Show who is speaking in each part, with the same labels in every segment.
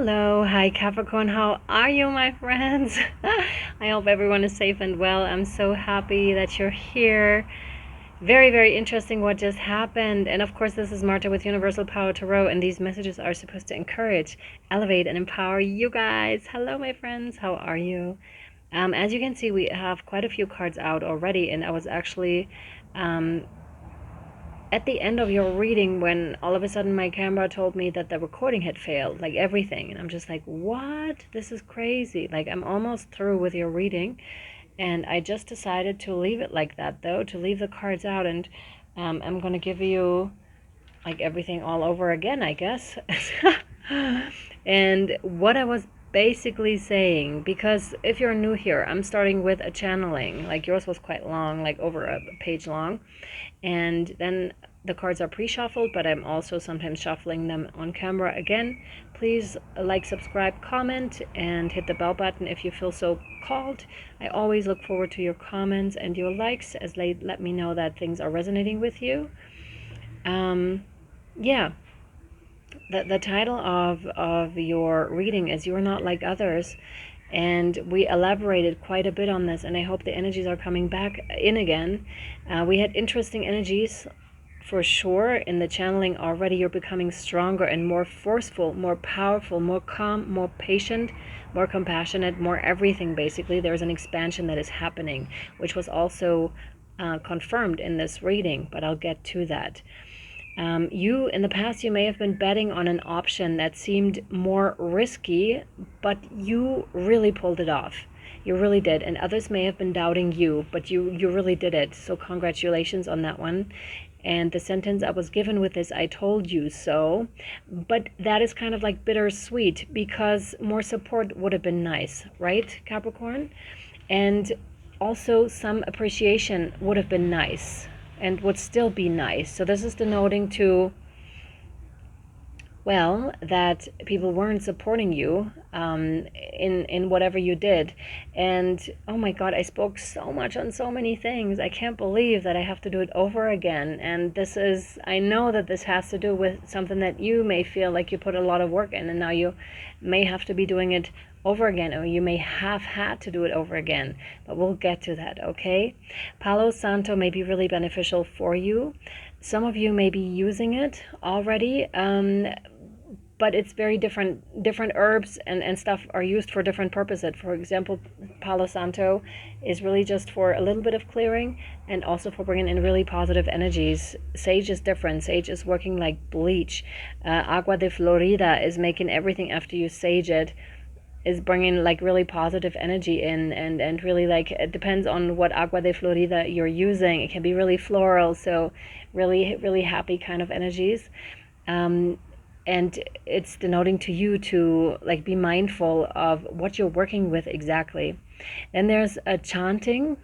Speaker 1: Hello, hi Capricorn, how are you, my friends? I hope everyone is safe and well. I'm so happy that you're here. Very, very interesting what just happened. And of course, this is Marta with Universal Power Tarot, and these messages are supposed to encourage, elevate, and empower you guys. Hello, my friends, how are you? As you can see, we have quite a few cards out already, and I was actually at the end of your reading when all of a sudden my camera told me that the recording had failed, like everything. And I'm just like, what? This is crazy. Like, I'm almost through with your reading. And I just decided to leave it like that, though, to leave the cards out. And I'm going to give you like everything all over again, I guess. And what I was basically saying, because if you're new here, I'm starting with a channeling. Like yours was quite long, like over a page long. And then the cards are pre-shuffled, but I'm also sometimes shuffling them on camera again. Please like, subscribe, comment, and hit the bell button if you feel so called. I always look forward to your comments and your likes, as they let me know that things are resonating with you. Yeah, the title of your reading is You're Not Like Others. And we elaborated quite a bit on this, and I hope the energies are coming back in again. We had interesting energies for sure in the channeling already. You're becoming stronger and more forceful, more powerful, more calm, more patient, more compassionate, more everything. Basically, there's an expansion that is happening, which was also confirmed in this reading, but I'll get to that. You, in the past, you may have been betting on an option that seemed more risky, but you really pulled it off. You really did. And others may have been doubting you, but you really did it. So congratulations on that one. And the sentence I was given with this, I told you so. But that is kind of like bittersweet, because more support would have been nice, right, Capricorn? And also some appreciation would have been nice, and would still be nice. So this is denoting to, well, that people weren't supporting you in whatever you did. And oh my God, I spoke so much on so many things. I can't believe that I have to do it over again. And this is, I know that this has to do with something that you may feel like you put a lot of work in, and now you may have to be doing it over again, or you may have had to do it over again, but we'll get to that. Okay, Palo Santo may be really beneficial for you. Some of you may be using it already, but it's very different herbs and stuff are used for different purposes. For example, Palo Santo is really just for a little bit of clearing, and also for bringing in really positive energies. Sage is different. Sage is working like bleach. Agua de Florida is making everything after you sage it, is bringing like really positive energy in, and really, like, it depends on what Agua de Florida you're using. It can be really floral, so really happy kind of energies. And it's denoting to you to like be mindful of what you're working with exactly. Then there's a chanting.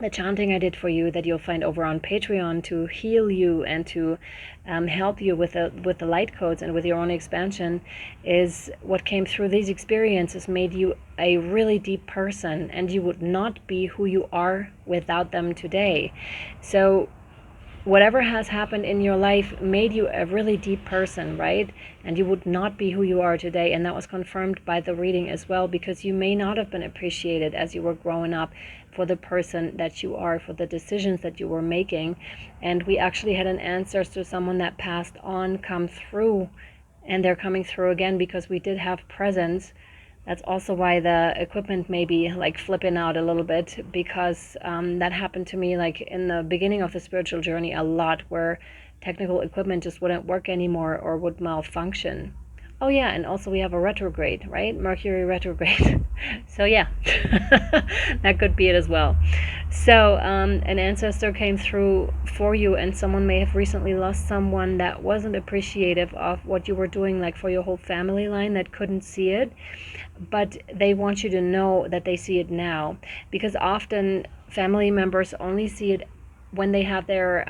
Speaker 1: The chanting I did for you that you'll find over on Patreon to heal you and to help you with the light codes and with your own expansion, is what came through these experiences made you a really deep person, and you would not be who you are without them today. So whatever has happened in your life made you a really deep person, right? And you would not be who you are today. And that was confirmed by the reading as well, because you may not have been appreciated as you were growing up for the person that you are, for the decisions that you were making. And we actually had an ancestor to someone that passed on come through, and they're coming through again, because we did have presence. That's also why the equipment may be like flipping out a little bit, because that happened to me like in the beginning of the spiritual journey a lot, where technical equipment just wouldn't work anymore or would malfunction. Oh yeah, and also we have a retrograde, right? Mercury retrograde. So yeah, that could be it as well. So an ancestor came through for you, and someone may have recently lost someone that wasn't appreciative of what you were doing, like for your whole family line, that couldn't see it. But they want you to know that they see it now, because often family members only see it when they have their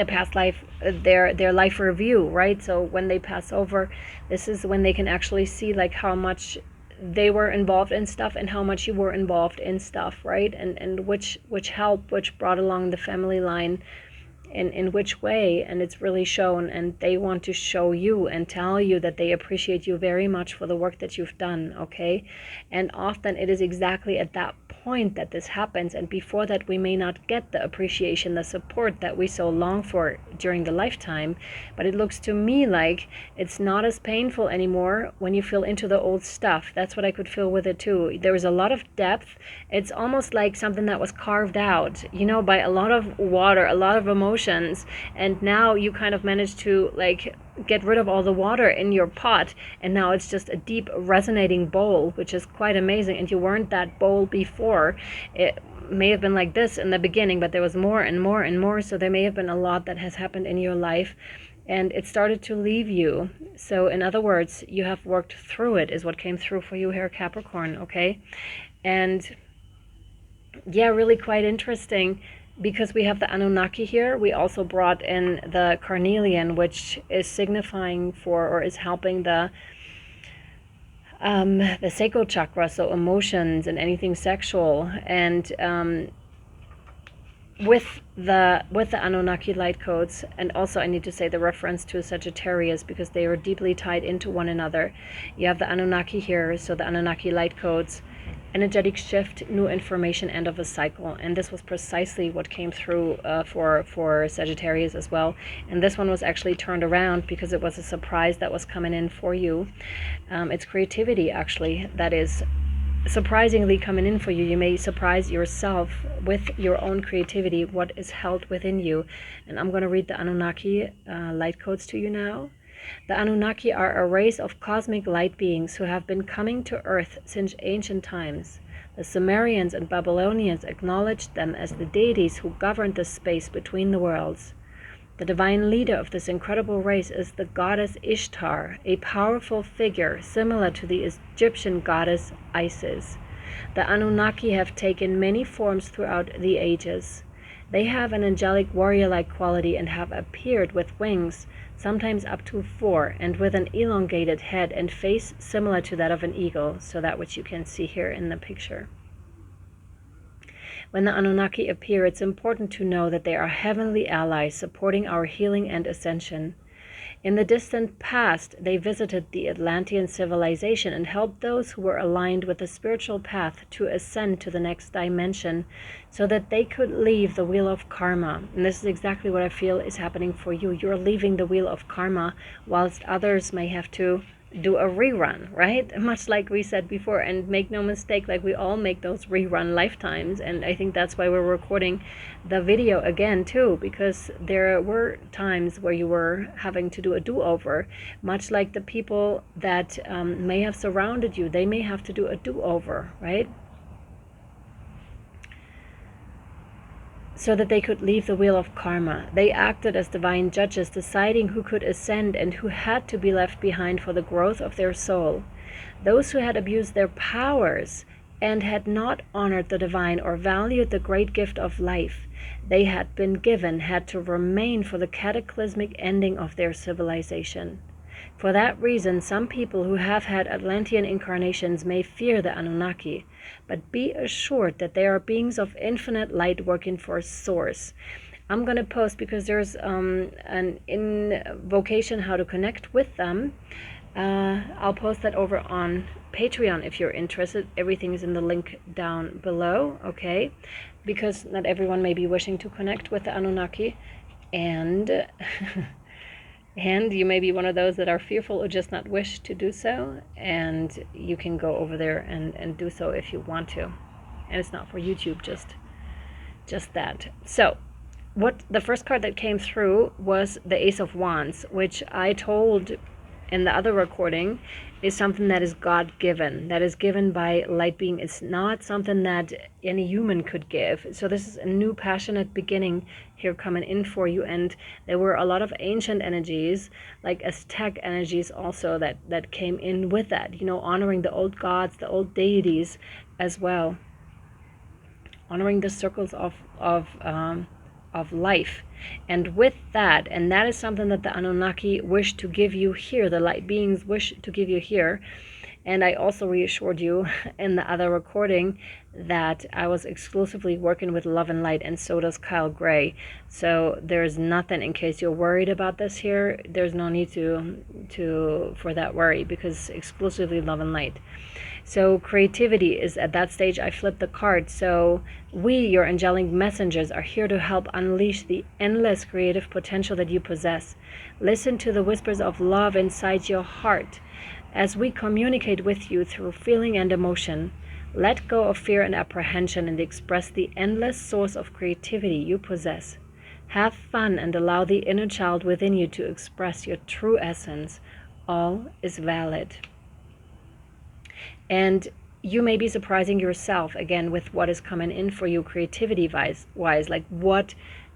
Speaker 1: past life, their life review, right? So when they pass over, this is when they can actually see like how much they were involved in stuff and how much you were involved in stuff, right? And which help, which brought along the family line in which way, and it's really shown, and they want to show you and tell you that they appreciate you very much for the work that you've done, okay? And often it is exactly at that point that this happens, and before that we may not get the appreciation, the support that we so long for during the lifetime. But it looks to me like it's not as painful anymore when you feel into the old stuff. That's what I could feel with it too. There was a lot of depth. It's almost like something that was carved out, you know, by a lot of water, a lot of emotions, and now you kind of managed to like get rid of all the water in your pot, and now it's just a deep resonating bowl, which is quite amazing. And you weren't that bowl before. It may have been like this in the beginning, but there was more and more and more, so there may have been a lot that has happened in your life, and it started to leave you. So in other words, you have worked through it, is what came through for you here, Capricorn, okay? And yeah, really quite interesting, because we have the Anunnaki here. We also brought in the carnelian, which is signifying for, or is helping the sacral chakra, so emotions and anything sexual. And with the Anunnaki light codes, and also I need to say the reference to Sagittarius, because they are deeply tied into one another. You have the Anunnaki here, so the Anunnaki light codes, energetic shift, new information, end of a cycle. And this was precisely what came through for Sagittarius as well. And this one was actually turned around because it was a surprise that was coming in for you. It's creativity, actually, that is surprisingly coming in for you. You may surprise yourself with your own creativity, what is held within you. And I'm going to read the Anunnaki light codes to you now. The Anunnaki are a race of cosmic light beings who have been coming to Earth since ancient times. The Sumerians and Babylonians acknowledged them as the deities who governed the space between the worlds. The divine leader of this incredible race is the goddess Ishtar, a powerful figure similar to the Egyptian goddess Isis. The Anunnaki have taken many forms throughout the ages. They have an angelic warrior-like quality and have appeared with wings, sometimes up to 4, and with an elongated head and face similar to that of an eagle, so that which you can see here in the picture. When the Anunnaki appear, it's important to know that they are heavenly allies supporting our healing and ascension. In the distant past, they visited the Atlantean civilization and helped those who were aligned with the spiritual path to ascend to the next dimension so that they could leave the wheel of karma. And this is exactly what I feel is happening for you. You're leaving the wheel of karma, whilst others may have to do a rerun, right? Much like we said before, and make no mistake, like we all make those rerun lifetimes. And I think that's why we're recording the video again too, because there were times where you were having to do a do-over, much like the people that may have surrounded you. They may have to do a do-over, right? So that they could leave the wheel of karma. They acted as divine judges, deciding who could ascend and who had to be left behind for the growth of their soul. Those who had abused their powers and had not honored the divine or valued the great gift of life they had been given had to remain for the cataclysmic ending of their civilization. For that reason, some people who have had Atlantean incarnations may fear the Anunnaki, but be assured that they are beings of infinite light working for Source. I'm going to post, because there's an invocation how to connect with them. I'll post that over on Patreon if you're interested. Everything is in the link down below, okay? Because not everyone may be wishing to connect with the Anunnaki, and and you may be one of those that are fearful or just not wish to do so, and you can go over there and do so if you want to. And it's not for YouTube, just that. So what the first card that came through was the Ace of Wands, which I told in the other recording is something that is God-given, that is given by light being. It's not something that any human could give. So this is a new passionate beginning here coming in for you. And there were a lot of ancient energies, like Aztec energies also, that came in with that, you know, honoring the old gods, the old deities as well, honoring the circles of life. And with that, and that is something that the Anunnaki wish to give you here, the light beings wish to give you here, And I also reassured you in the other recording that I was exclusively working with love and light, and so does Kyle Gray. So there's nothing, in case you're worried about this here, there's no need for that worry, because exclusively love and light. So creativity is at that stage. I flipped the card. So we, your angelic messengers, are here to help unleash the endless creative potential that you possess. Listen to the whispers of love inside your heart as we communicate with you through feeling and emotion. Let go of fear and apprehension and express the endless source of creativity you possess. Have fun and allow the inner child within you to express your true essence. All is valid. And you may be surprising yourself again with what is coming in for you creativity wise, like what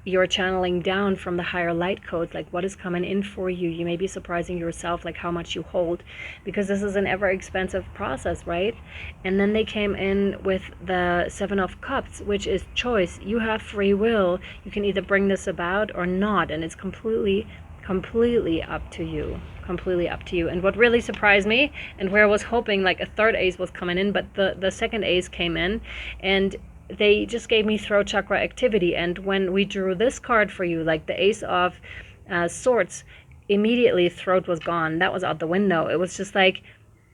Speaker 1: you're channeling down from the higher light codes, like what is coming in for you. You may be surprising yourself, like how much you hold, because this is an ever expensive process, right? And then they came in with the 7 of Cups, which is choice. You have free will. You can either bring this about or not, and it's completely up to you. Completely up to you. And what really surprised me, and where I was hoping like a third ace was coming in, but the second ace came in, and they just gave me throat chakra activity. And when we drew this card for you, like the Ace of Swords, immediately throat was gone. That was out the window. It was just like,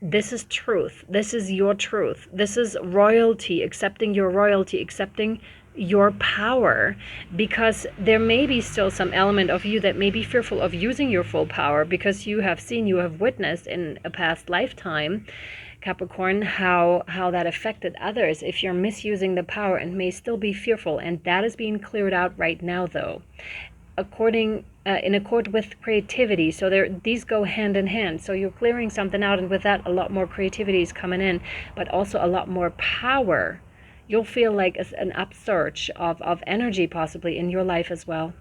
Speaker 1: this is truth. This is your truth. This is royalty, accepting your royalty, accepting your power, because there may be still some element of you that may be fearful of using your full power, because you have witnessed in a past lifetime, Capricorn, how that affected others if you're misusing the power, and may still be fearful. And that is being cleared out right now, though, in accord with creativity. So these go hand in hand. So you're clearing something out, and with that a lot more creativity is coming in, but also a lot more power. You'll feel like an upsurge of energy possibly in your life as well.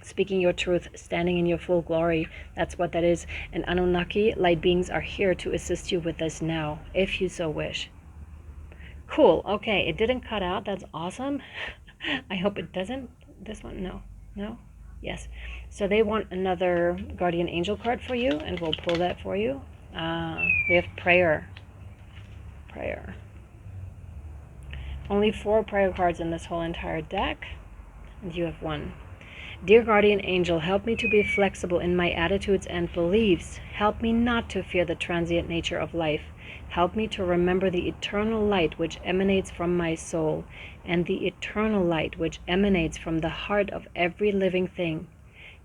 Speaker 1: Speaking your truth, standing in your full glory. That's what that is. And Anunnaki, light beings, are here to assist you with this now, if you so wish. Cool. Okay, it didn't cut out. That's awesome. I hope it doesn't. This one, no? Yes. So they want another guardian angel card for you, and we'll pull that for you. We have prayer. Only 4 prayer cards in this whole entire deck, and you have 1. Dear guardian angel, help me to be flexible in my attitudes and beliefs. Help me not to fear the transient nature of life. Help me to remember the eternal light which emanates from my soul, and the eternal light which emanates from the heart of every living thing.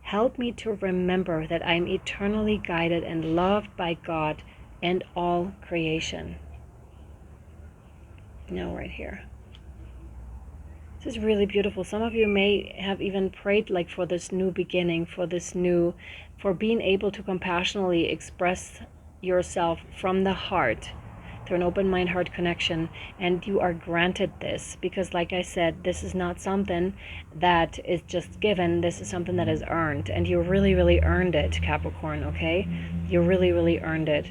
Speaker 1: Help me to remember that I am eternally guided and loved by God and all creation. Now right here. This is really beautiful. Some of you may have even prayed like for this new beginning, for being able to compassionately express yourself from the heart through an open mind heart connection, and you are granted this, because like I said, this is not something that is just given. This is something that is earned, and you really earned it, Capricorn. Okay, you really earned it.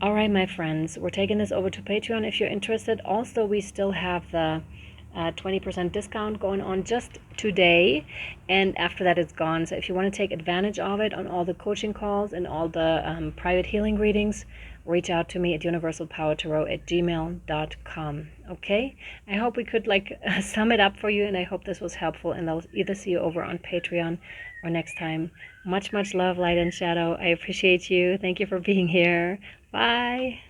Speaker 1: All right, my friends, we're taking this over to Patreon if you're interested. Also, we still have the 20% discount going on just today, and after that it's gone. So if you want to take advantage of it on all the coaching calls and all the private healing readings, reach out to me at universalpowertarot@gmail.com. Okay, I hope we could sum it up for you, and I hope this was helpful, and I'll either see you over on Patreon or next time. Much love, light and shadow. I appreciate you. Thank you for being here. Bye.